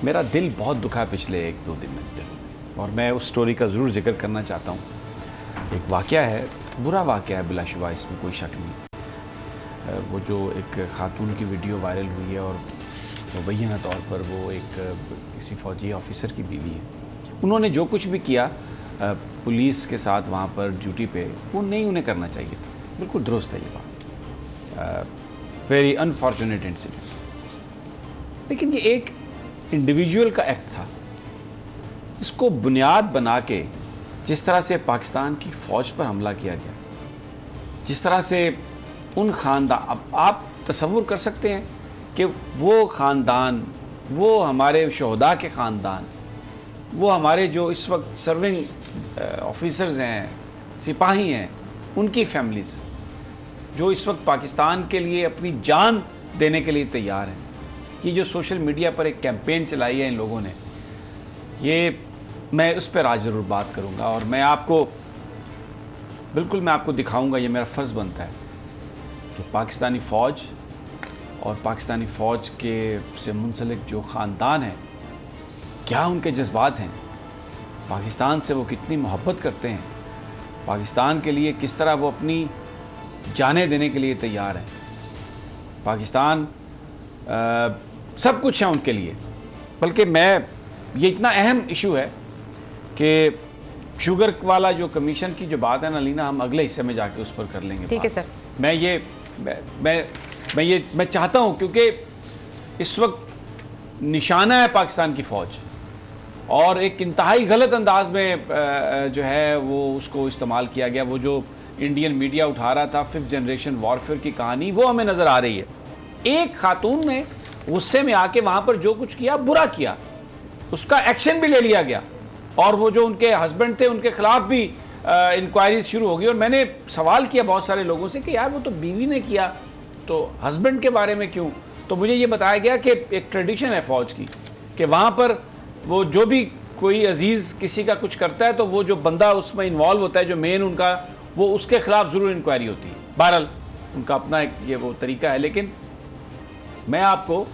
मेरा दिल बहुत दुखा है पिछले 1-2 दिन में, और मैं उस स्टोरी का ज़रूर जिक्र करना चाहता हूँ। एक वाक़या है, बुरा वाक़या है बिलाशुबा, इसमें कोई शक नहीं। वो जो एक ख़ातून की वीडियो वायरल हुई है और मुबैना तौर पर वो एक किसी फ़ौजी ऑफिसर की बीवी है। उन्होंने जो कुछ भी किया पुलिस के साथ वहाँ पर ड्यूटी पे, वो नहीं उन्हें करना चाहिए था। बिल्कुल दुरुस्त है ये बात, वेरी अनफॉर्चुनेट इंसिडेंट। लेकिन ये एक इंडिविजुअल का एक्ट था। इसको बुनियाद बना के जिस तरह से पाकिस्तान की फ़ौज पर हमला किया गया, जिस तरह से उन ख़ानदान, अब आप तसव्वुर कर सकते हैं कि वो ख़ानदान, वो हमारे शोहदा के ख़ानदान, वो हमारे जो इस वक्त सर्विंग ऑफिसर्स हैं, सिपाही हैं, उनकी फैमिलीज़ जो इस वक्त पाकिस्तान के लिए अपनी जान देने के लिए तैयार हैं। ये जो सोशल मीडिया पर एक कैंपेन चलाई है इन लोगों ने, ये मैं उस पर आज ज़रूर बात करूँगा और मैं आपको दिखाऊँगा, ये मेरा फ़र्ज़ बनता है कि पाकिस्तानी फ़ौज और पाकिस्तानी फ़ौज के से मुंसलिक जो ख़ानदान है, क्या उनके जज्बात हैं, पाकिस्तान से वो कितनी मोहब्बत करते हैं, पाकिस्तान के लिए किस तरह वो अपनी जानें देने के लिए तैयार हैं। पाकिस्तान सब कुछ है उनके लिए। बल्कि ये इतना अहम इशू है कि शुगर वाला जो कमीशन की जो बात है ना लीना, हम अगले हिस्से में जाके उस पर कर लेंगे। ठीक है सर। मैं चाहता हूँ, क्योंकि इस वक्त निशाना है पाकिस्तान की फ़ौज, और एक इंतहाई गलत अंदाज में जो है वो उसको इस्तेमाल किया गया। वो जो इंडियन मीडिया उठा रहा था 5th जनरेशन वॉरफेयर की कहानी, वो हमें नज़र आ रही है। एक खातून ने गुस्से में आके वहाँ पर जो कुछ किया, बुरा किया, उसका एक्शन भी ले लिया गया, और वो जो उनके हस्बैंड थे उनके खिलाफ भी इंक्वायरीज शुरू हो गई। और मैंने सवाल किया बहुत सारे लोगों से कि यार वो तो बीवी ने किया, तो हस्बैंड के बारे में क्यों? तो मुझे ये बताया गया कि एक ट्रेडिशन है फ़ौज की कि वहाँ पर वो जो भी कोई अजीज़ किसी का कुछ करता है तो वो जो बंदा उसमें इन्वॉल्व होता है, जो मेन उनका, वो उसके ख़िलाफ़ ज़रूर इंक्वायरी होती है। बहरहाल उनका अपना एक ये वो तरीका है। लेकिन मैं आपको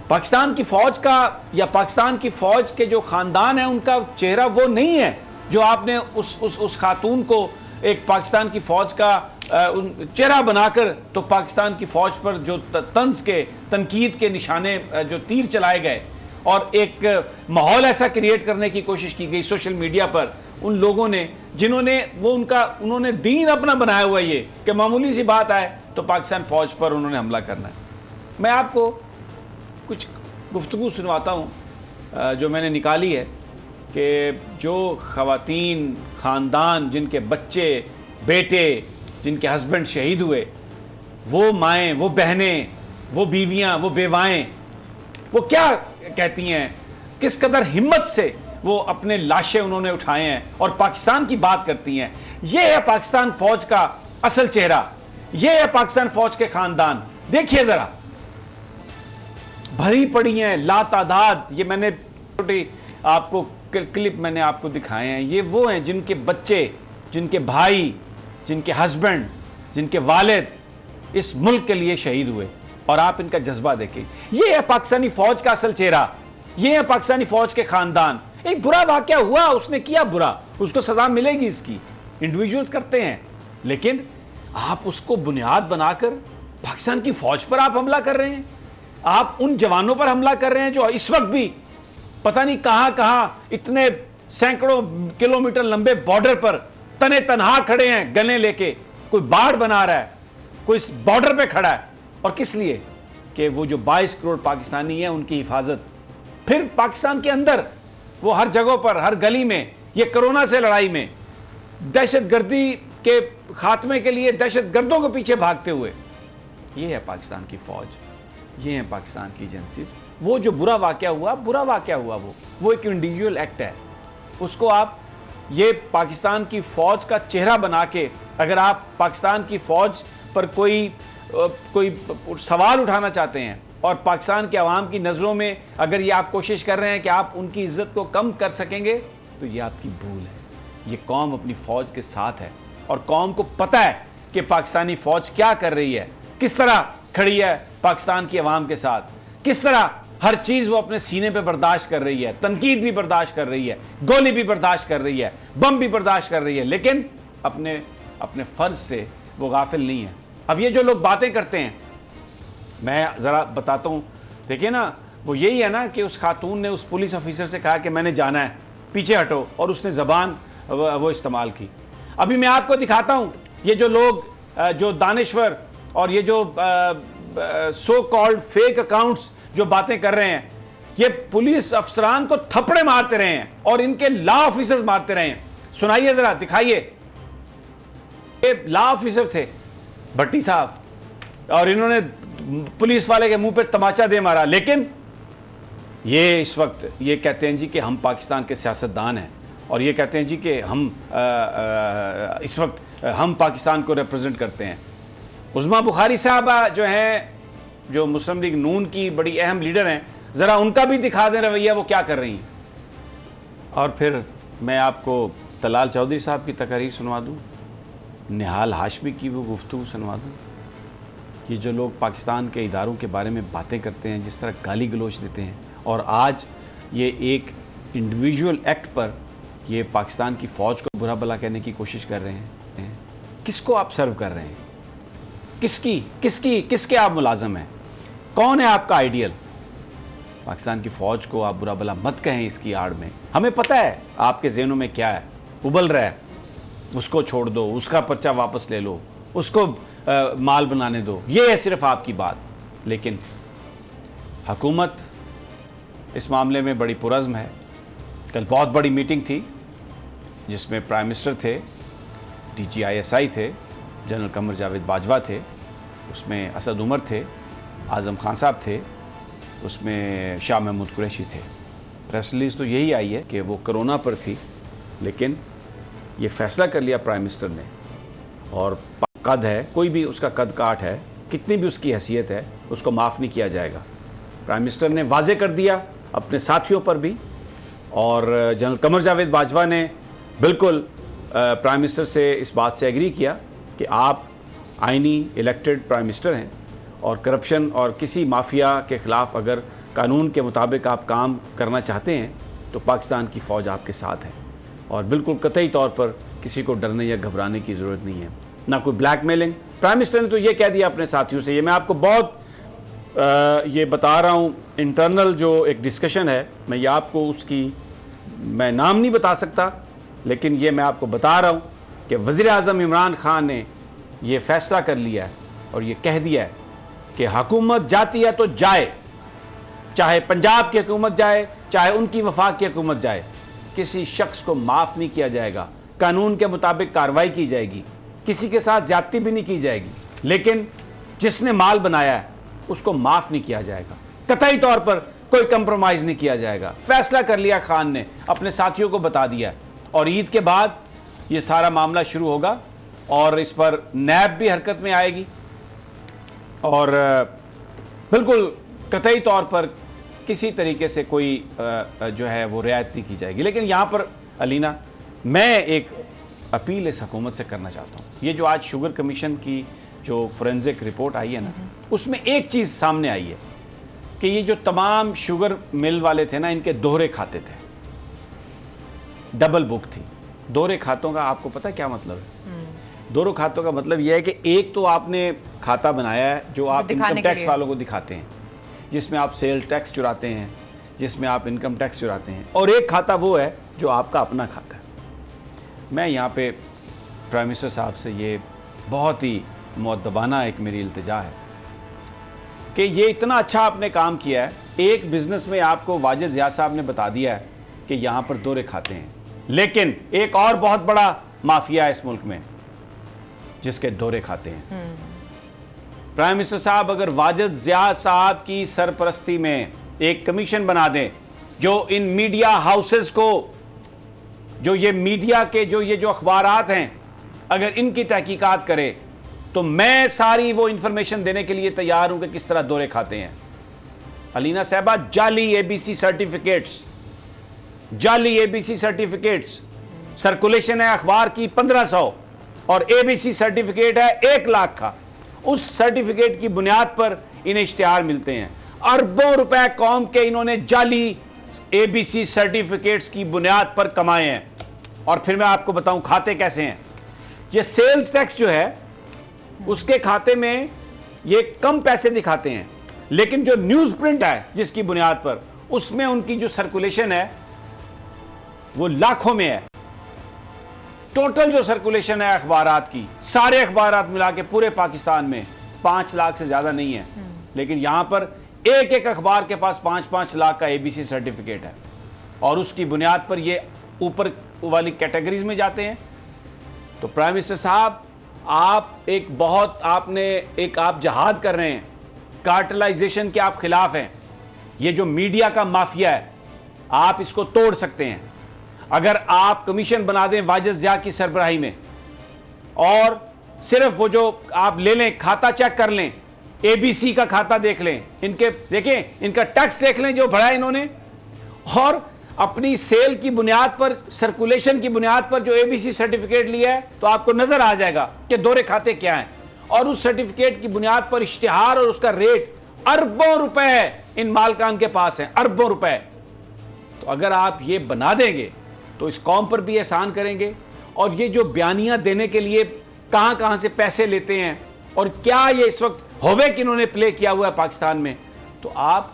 पाकिस्तान की फ़ौज का या पाकिस्तान की फ़ौज के जो ख़ानदान है उनका चेहरा वो नहीं है जो आपने उस खातून को एक पाकिस्तान की फ़ौज का चेहरा बनाकर तो पाकिस्तान की फ़ौज पर जो तंज के तनकीद के निशाने जो तीर चलाए गए और एक माहौल ऐसा क्रिएट करने की कोशिश की गई सोशल मीडिया पर उन लोगों ने, जिन्होंने उन्होंने दीन अपना बनाया हुआ ये कि मामूली सी बात आए तो पाकिस्तान फ़ौज पर उन्होंने हमला करना है। मैं आपको कुछ गुफ्तगू सुनवाता हूँ जो मैंने निकाली है कि जो ख़वातीन, ख़ानदान, जिनके बच्चे, बेटे, जिनके हस्बैंड शहीद हुए, वो माएँ, वो बहनें, वो बीवियाँ, वो बेवाएँ, वो क्या कहती हैं, किस कदर हिम्मत से वो अपने लाशें उन्होंने उठाए हैं और पाकिस्तान की बात करती हैं। ये है पाकिस्तान फ़ौज का असल चेहरा, ये है पाकिस्तान फ़ौज के ख़ानदान। देखिए ज़रा, भरी पड़ी हैं लातादाद। ये मैंने छोटी आपको क्लिप मैंने आपको दिखाए हैं। ये वो हैं जिनके बच्चे, जिनके भाई, जिनके हस्बैंड, जिनके वालिद इस मुल्क के लिए शहीद हुए, और आप इनका जज्बा देखें। ये है पाकिस्तानी फ़ौज का असल चेहरा, ये है पाकिस्तानी फ़ौज के ख़ानदान। एक बुरा वाक़या हुआ, उसने किया बुरा, उसको सज़ा मिलेगी इसकी, इंडिविजुअल्स करते हैं। लेकिन आप उसको बुनियाद बनाकर पाकिस्तान की फ़ौज पर आप हमला कर रहे हैं, आप उन जवानों पर हमला कर रहे हैं जो इस वक्त भी पता नहीं कहां कहां इतने सैकड़ों किलोमीटर लंबे बॉर्डर पर तने तनहा खड़े हैं, गने लेके। कोई बाढ़ बना रहा है, कोई इस बॉर्डर पे खड़ा है, और किस लिए? कि वो जो 22 करोड़ पाकिस्तानी हैं उनकी हिफाजत। फिर पाकिस्तान के अंदर वो हर जगह पर, हर गली में, ये कोरोना से लड़ाई में, दहशतगर्दी के खात्मे के लिए दहशतगर्दों के पीछे भागते हुए। ये है पाकिस्तान की फ़ौज, ये हैं पाकिस्तान की एजेंसीज। वो जो बुरा वाक़या हुआ वो एक इंडिविजुअल एक्ट है। उसको आप ये पाकिस्तान की फ़ौज का चेहरा बना के, अगर आप पाकिस्तान की फ़ौज पर कोई सवाल उठाना चाहते हैं और पाकिस्तान के अवाम की नज़रों में अगर ये आप कोशिश कर रहे हैं कि आप उनकी इज़्ज़त को कम कर सकेंगे, तो ये आपकी भूल है। ये कौम अपनी फ़ौज के साथ है, और कौम को पता है कि पाकिस्तानी फ़ौज क्या कर रही है, किस तरह खड़ी है पाकिस्तान की अवाम के साथ, किस तरह हर चीज वो अपने सीने पे बर्दाश्त कर रही है, तनकीद भी बर्दाश्त कर रही है, गोली भी बर्दाश्त कर रही है, बम भी बर्दाश्त कर रही है, लेकिन अपने अपने फर्ज से वो गाफिल नहीं है। अब ये जो लोग बातें करते हैं, मैं ज़रा बताता हूँ, देखिए ना, वो यही है ना कि उस खातून ने उस पुलिस ऑफिसर से कहा कि मैंने जाना है, पीछे हटो, और उसने ज़बान वो इस्तेमाल की। अभी मैं आपको दिखाता हूँ ये जो लोग जो दानिश्वर और ये जो सो कॉल्ड फेक अकाउंट्स जो बातें कर रहे हैं, ये पुलिस अफसरान को थप्पड़े मारते रहे हैं और इनके लॉ ऑफिसर्स मारते रहे हैं। सुनाइए ज़रा, दिखाइए। ये लॉ ऑफिसर थे भट्टी साहब, और इन्होंने पुलिस वाले के मुंह पे तमाचा दे मारा, लेकिन ये इस वक्त ये कहते हैं जी कि हम पाकिस्तान के सियासतदान हैं, और ये कहते हैं जी कि हम इस वक्त हम पाकिस्तान को रिप्रेजेंट करते हैं। उज़मा बुखारी साहबा जो हैं, जो मुस्लिम लीग नून की बड़ी अहम लीडर हैं, ज़रा उनका भी दिखा दें रवैया, वो क्या कर रही हैं। और फिर मैं आपको तलाल चौधरी साहब की तकरीर सुनवा दूँ, निहाल हाशमी की वो गुफ्तगू सुनवा दूँ कि जो लोग पाकिस्तान के इदारों के बारे में बातें करते हैं, जिस तरह गाली गलोच देते हैं, और आज ये एक इंडिविजुअल एक्ट पर ये पाकिस्तान की फ़ौज को बुरा भला कहने की कोशिश कर रहे हैं। किसको आप सर्व कर रहे हैं? किसके आप मुलाजम हैं? कौन है आपका आइडियल? पाकिस्तान की फ़ौज को आप बुरा भला मत कहें इसकी आड़ में। हमें पता है आपके ज़हनों में क्या है उबल रहा है, उसको छोड़ दो, उसका पर्चा वापस ले लो, उसको माल बनाने दो, ये है सिर्फ आपकी बात। लेकिन हुकूमत इस मामले में बड़ी पुरज़्म है। कल बहुत बड़ी मीटिंग थी जिसमें प्राइम मिनिस्टर थे, DGISI थे, जनरल कमर जावेद बाजवा थे, उसमें असद उमर थे, आज़म खान साहब थे, उसमें शाह महमूद कुरैशी थे। प्रेस रिलीज़ तो यही आई है कि वो कोरोना पर थी, लेकिन ये फ़ैसला कर लिया प्राइम मिनिस्टर ने, और कद है, कोई भी उसका कद काट है, कितनी भी उसकी हैसियत है, उसको माफ़ नहीं किया जाएगा। प्राइम मिनिस्टर ने वाजे कर दिया अपने साथियों पर भी, और जनरल कमर जावेद बाजवा ने बिल्कुल प्राइम मिनिस्टर से इस बात से एग्री किया कि आप आइनी इलेक्टेड प्राइम मिनिस्टर हैं, और करप्शन और किसी माफिया के ख़िलाफ़ अगर कानून के मुताबिक आप काम करना चाहते हैं तो पाकिस्तान की फ़ौज आपके साथ है, और बिल्कुल कतई तौर पर किसी को डरने या घबराने की ज़रूरत नहीं है, ना कोई ब्लैकमेलिंग। प्राइम मिनिस्टर ने तो ये कह दिया अपने साथियों से, ये मैं आपको बहुत ये बता रहा हूँ, इंटरनल जो एक डिस्कशन है, मैं ये आपको उसकी मैं नाम नहीं बता सकता, लेकिन ये मैं आपको बता रहा हूँ कि वज़ीर आज़म इमरान खान ने ये फ़ैसला कर लिया है और ये कह दिया है कि हुकूमत जाती है तो जाए, चाहे पंजाब की हुकूमत जाए, चाहे उनकी वफाक की हुकूमत जाए, किसी शख्स को माफ़ नहीं किया जाएगा, कानून के मुताबिक कार्रवाई की जाएगी, किसी के साथ ज़्यादती भी नहीं की जाएगी, लेकिन जिसने माल बनाया है उसको माफ़ नहीं किया जाएगा, कतई तौर पर कोई कंप्रोमाइज़ नहीं किया जाएगा। फ़ैसला कर लिया खान ने, अपने साथियों को बता दिया, और ईद के बाद ये सारा मामला शुरू होगा और इस पर नैब भी हरकत में आएगी, और बिल्कुल कतई तौर पर किसी तरीके से कोई जो है वो रियायत नहीं की जाएगी। लेकिन यहाँ पर अलीना, मैं एक अपील इस हुकूमत से करना चाहता हूँ। ये जो आज शुगर कमीशन की जो फोरेंसिक रिपोर्ट आई है ना, उसमें एक चीज़ सामने आई है कि ये जो तमाम शुगर मिल वाले थे ना, इनके दोहरे खाते थे, डबल बुक थी। दोहरे खातों का आपको पता है क्या मतलब है? दोहरे खातों का मतलब यह है कि एक तो आपने खाता बनाया है जो आप इनकम टैक्स वालों को दिखाते हैं, जिसमें आप सेल टैक्स चुराते हैं, जिसमें आप इनकम टैक्स चुराते हैं, और एक खाता वो है जो आपका अपना खाता है। मैं यहाँ पे प्राइम मिनिस्टर साहब से ये बहुत ही मुअद्दबाना एक मेरी इल्तिजा है कि ये इतना अच्छा आपने काम किया है, एक बिज़नेस में आपको वाजिद ज़िया साहब ने बता दिया है कि यहाँ पर दोहरे खाते हैं, लेकिन एक और बहुत बड़ा माफिया है इस मुल्क में जिसके दोहरे खाते हैं। प्राइम मिनिस्टर साहब अगर वाजिद ज़िया साहब की सरपरस्ती में एक कमीशन बना दें जो इन मीडिया हाउसेस को, जो ये मीडिया के जो अखबारात हैं, अगर इनकी तहकीकात करे, तो मैं सारी वो इंफॉर्मेशन देने के लिए तैयार हूं कि किस तरह दोहरे खाते हैं। अलीना साहबा, जाली ABC सर्टिफिकेट्स, जाली ABC सर्टिफिकेट्स, सर्कुलेशन है अखबार की 1500 और ABC सर्टिफिकेट है 1 लाख का। उस सर्टिफिकेट की बुनियाद पर इन्हें इश्तिहार मिलते हैं। अरबों रुपए कौम के इन्होंने जाली एबीसी सर्टिफिकेट्स की बुनियाद पर कमाए हैं। और फिर मैं आपको बताऊं खाते कैसे हैं। ये सेल्स टैक्स जो है उसके खाते में ये कम पैसे दिखाते हैं, लेकिन जो न्यूज प्रिंट है जिसकी बुनियाद पर, उसमें उनकी जो सर्कुलेशन है वो लाखों में है। टोटल जो सर्कुलेशन है अखबारात की, सारे अखबारात मिला के पूरे पाकिस्तान में 5 लाख से ज्यादा नहीं है, लेकिन यहां पर एक एक अखबार के पास 5-5 लाख का एबीसी सर्टिफिकेट है और उसकी बुनियाद पर ये ऊपर वाली कैटेगरीज में जाते हैं। तो प्राइम मिनिस्टर साहब, आप आप जहाद कर रहे हैं, कार्टलाइजेशन के आप खिलाफ हैं। ये जो मीडिया का माफिया है, आप इसको तोड़ सकते हैं अगर आप कमीशन बना दें वाजिद ज़िया की सरबराही में, और सिर्फ वो जो आप ले लें, खाता चेक कर लें, एबीसी का खाता देख लें, इनके देखें, इनका टैक्स देख लें जो भरा इन्होंने, और अपनी सेल की बुनियाद पर, सर्कुलेशन की बुनियाद पर जो एबीसी सर्टिफिकेट लिया है, तो आपको नजर आ जाएगा कि दोहरे खाते क्या हैं। और उस सर्टिफिकेट की बुनियाद पर इश्तिहार और उसका रेट अरबों रुपए इन मालकान के पास हैं, अरबों रुपए। तो अगर आप ये बना देंगे तो इस कौम पर भी एहसान करेंगे। और ये जो बयानियां देने के लिए कहां कहां से पैसे लेते हैं और क्या ये इस वक्त होवे कि इन्होंने प्ले किया हुआ है पाकिस्तान में, तो आप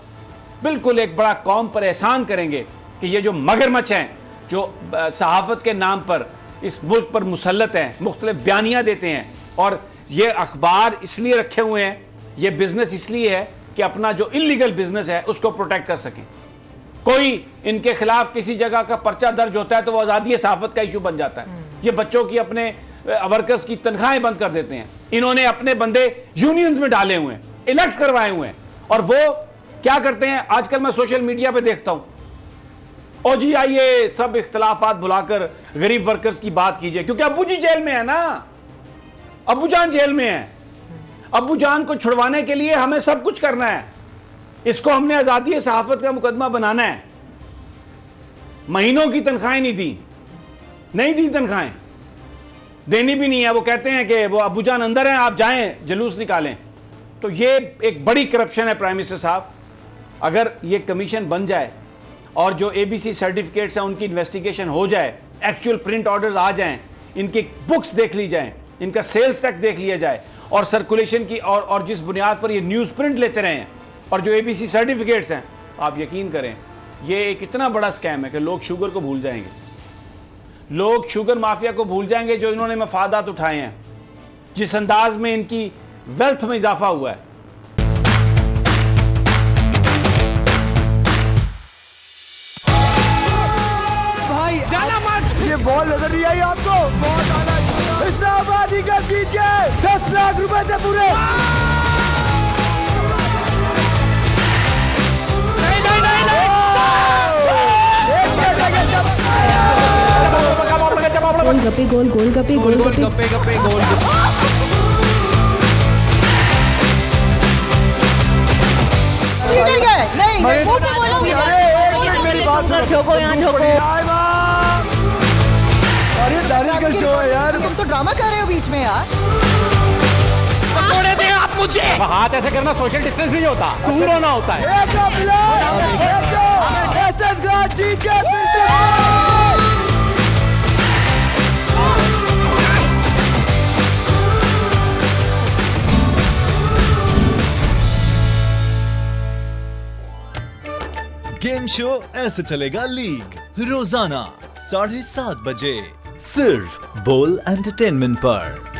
बिल्कुल एक बड़ा कौम पर एहसान करेंगे कि ये जो मगरमच्छ हैं जो सहाफत के नाम पर इस मुल्क पर मुसल्लत हैं, मुख्तलिफ बयानियां देते हैं, और ये अखबार इसलिए रखे हुए हैं, ये बिजनेस इसलिए है कि अपना जो इलीगल बिजनेस है उसको प्रोटेक्ट कर सकें। कोई इनके खिलाफ किसी जगह का पर्चा दर्ज होता है तो वो आज़ादी सहाफत का इशू बन जाता है। ये बच्चों की, अपने वर्कर्स की तनख्वाहें बंद कर देते हैं। इन्होंने अपने बंदे यूनियंस में डाले हुए हैं, इलेक्ट करवाए हुए हैं, और वो क्या करते हैं, आजकल मैं सोशल मीडिया पे देखता हूं, ओ जी आइए सब इख्तलाफात भुलाकर गरीब वर्कर्स की बात कीजिए, क्योंकि अब्बू जी जेल में है ना, अब्बू जान जेल में है। अब्बू जान को छुड़वाने के लिए हमें सब कुछ करना है। इसको हमने आज़ादी सहाफत का मुकदमा बनाना है। महीनों की तनख्वाहें नहीं दी तनख्वाहें, देनी भी नहीं है। वो कहते हैं कि वो अब्बू जान अंदर हैं, आप जाएं जुलूस निकालें। तो ये एक बड़ी करप्शन है प्राइम मिनिस्टर साहब। अगर ये कमीशन बन जाए और जो एबीसी सर्टिफिकेट्स हैं उनकी इन्वेस्टिगेशन हो जाए, एक्चुअल प्रिंट ऑर्डर्स आ जाएं, इनकी बुक्स देख ली जाएं, इनका सेल्स टैक्स देख लिया जाए, और सर्कुलेशन की और जिस बुनियाद पर ये न्यूज़ प्रिंट लेते रहे हैं और जो एबीसी सर्टिफिकेट्स हैं, आप यकीन करें ये एक इतना बड़ा स्कैम है कि लोग शुगर को भूल जाएंगे। लोग शुगर माफिया को भूल जाएंगे जो इन्होंने मफादात उठाए हैं, जिस अंदाज में इनकी वेल्थ में इजाफा हुआ है। भाई जाना मत, ये बॉल नजर नहीं आई आपको? बहुत आना इस्लामाबादी का जीत गए 10 लाख रुपए थे पूरे। गोलगप्पे गोलगप्पे गोलगप्पे नहीं मेरी बात सुनो, ठोको यहाँ ठोको। अरे दादी का शो है यार, तुम तो ड्रामा कर रहे हो बीच में यार। छोड़े दे आप मुझे। हाथ ऐसे करना सोशल डिस्टेंस नहीं होता, दूर होना होता है। जीत गए। गेम शो ऐसे चलेगा लीग, रोजाना 7:30 बजे, सिर्फ बोल एंटरटेनमेंट पर।